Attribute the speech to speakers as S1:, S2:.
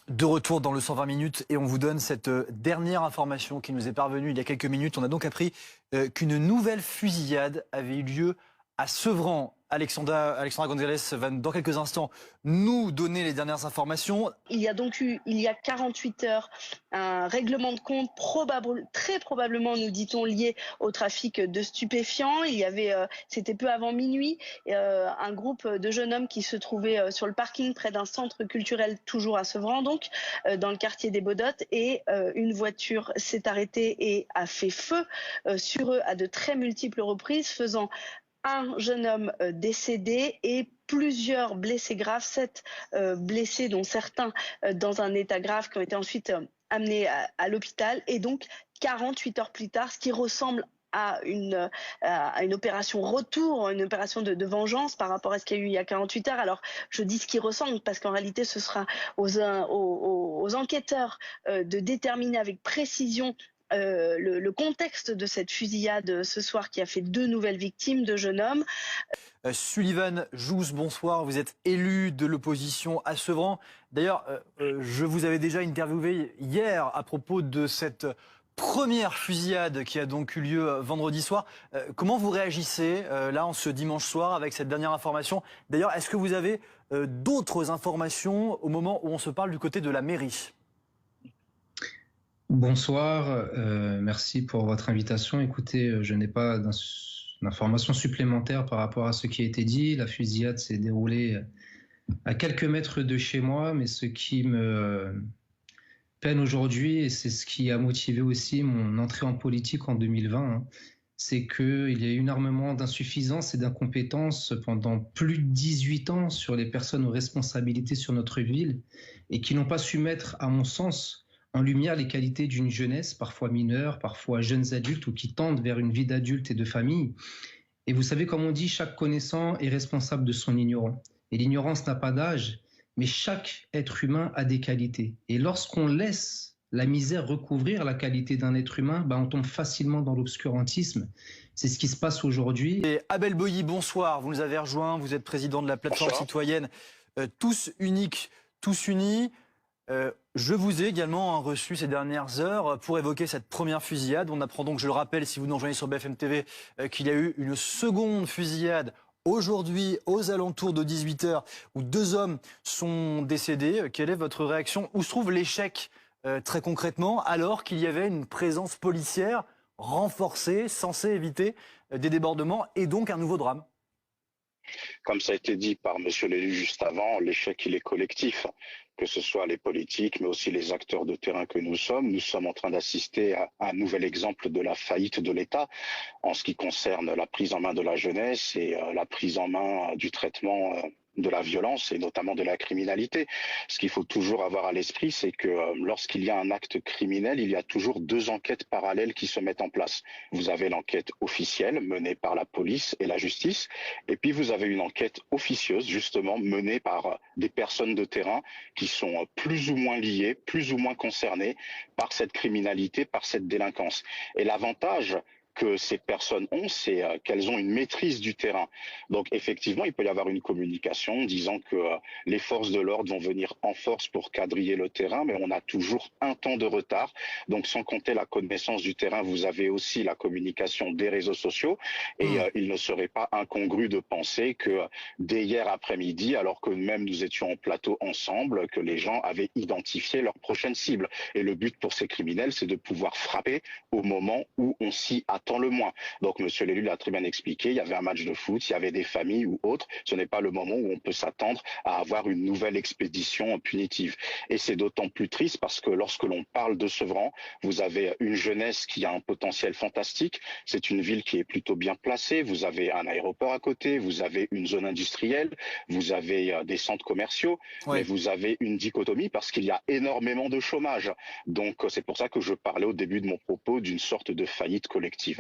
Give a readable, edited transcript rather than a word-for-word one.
S1: De retour dans le 120 minutes et on vous donne cette dernière information qui nous est parvenue il y a quelques minutes. On a donc appris qu'une nouvelle fusillade avait eu lieu à Sevran. Alexandra Gonzalez va dans quelques instants nous donner les dernières informations.
S2: Il y a donc eu, il y a 48 heures, un règlement de compte très probablement, nous dit-on, lié au trafic de stupéfiants. Il y avait, c'était peu avant minuit, un groupe de jeunes hommes qui se trouvaient sur le parking près d'un centre culturel, toujours à Sevran, donc, dans le quartier des Baudottes, et une voiture s'est arrêtée et a fait feu sur eux à de très multiples reprises, faisant un jeune homme décédé et plusieurs blessés graves, 7 blessés dont certains dans un état grave qui ont été ensuite amenés à l'hôpital, et donc 48 heures plus tard, ce qui ressemble à une opération retour, une opération de vengeance par rapport à ce qu'il y a eu il y a 48 heures. Alors je dis ce qui ressemble parce qu'en réalité ce sera aux enquêteurs de déterminer avec précision le contexte de cette fusillade ce soir qui a fait 2 nouvelles victimes de jeunes hommes.
S1: Sullivan Jousse, bonsoir. Vous êtes élu de l'opposition à Sevran. D'ailleurs, je vous avais déjà interviewé hier à propos de cette première fusillade qui a donc eu lieu vendredi soir. Comment vous réagissez là en ce dimanche soir avec cette dernière information? D'ailleurs, est-ce que vous avez d'autres informations au moment où on se parle du côté de la mairie?
S3: Bonsoir, merci pour votre invitation. Écoutez, je n'ai pas d'informations supplémentaires par rapport à ce qui a été dit. La fusillade s'est déroulée à quelques mètres de chez moi, mais ce qui me peine aujourd'hui, et c'est ce qui a motivé aussi mon entrée en politique en 2020, c'est qu'il y a eu un armement d'insuffisance et d'incompétence pendant plus de 18 ans sur les personnes aux responsabilités sur notre ville et qui n'ont pas su mettre, à mon sens, en lumière les qualités d'une jeunesse, parfois mineure, parfois jeunes adultes ou qui tendent vers une vie d'adulte et de famille. Et vous savez, comme on dit, chaque connaissant est responsable de son ignorant. Et l'ignorance n'a pas d'âge, mais chaque être humain a des qualités. Et lorsqu'on laisse la misère recouvrir la qualité d'un être humain, on tombe facilement dans l'obscurantisme. C'est ce qui se passe aujourd'hui.
S1: Et Abel Boilly, bonsoir. Vous nous avez rejoint, vous êtes président de la plateforme citoyenne Tous Uniques, Tous Unis. Je vous ai également reçu ces dernières heures pour évoquer cette première fusillade. On apprend donc, je le rappelle, si vous nous rejoignez sur BFM TV, qu'il y a eu une seconde fusillade aujourd'hui aux alentours de 18 h où 2 hommes sont décédés. Quelle est votre réaction? Où se trouve l'échec très concrètement alors qu'il y avait une présence policière renforcée, censée éviter des débordements et donc un nouveau drame?
S4: Comme ça a été dit par monsieur l'élu juste avant, l'échec il est collectif, que ce soit les politiques mais aussi les acteurs de terrain que nous sommes. Nous sommes en train d'assister à un nouvel exemple de la faillite de l'État en ce qui concerne la prise en main de la jeunesse et la prise en main du traitement de la violence et notamment de la criminalité. Ce qu'il faut toujours avoir à l'esprit, c'est que lorsqu'il y a un acte criminel, il y a toujours 2 enquêtes parallèles qui se mettent en place. Vous avez l'enquête officielle menée par la police et la justice, et puis vous avez une enquête officieuse justement menée par des personnes de terrain qui sont plus ou moins liées, plus ou moins concernées par cette criminalité, par cette délinquance. Et l'avantage que ces personnes ont, c'est qu'elles ont une maîtrise du terrain. Donc effectivement, il peut y avoir une communication disant que les forces de l'ordre vont venir en force pour quadriller le terrain, mais on a toujours un temps de retard. Donc sans compter la connaissance du terrain, vous avez aussi la communication des réseaux sociaux. Et il ne serait pas incongru de penser que dès hier après-midi, alors que même nous étions en plateau ensemble, que les gens avaient identifié leur prochaine cible. Et le but pour ces criminels, c'est de pouvoir frapper au moment où on s'y attend le moins. Donc monsieur l'élu l'a très bien expliqué, il y avait un match de foot, il y avait des familles ou autres, ce n'est pas le moment où on peut s'attendre à avoir une nouvelle expédition punitive. Et c'est d'autant plus triste parce que lorsque l'on parle de Sevran, vous avez une jeunesse qui a un potentiel fantastique, c'est une ville qui est plutôt bien placée, vous avez un aéroport à côté, vous avez une zone industrielle, vous avez des centres commerciaux, mais vous avez une dichotomie parce qu'il y a énormément de chômage. Donc c'est pour ça que je parlais au début de mon propos d'une sorte de faillite collective.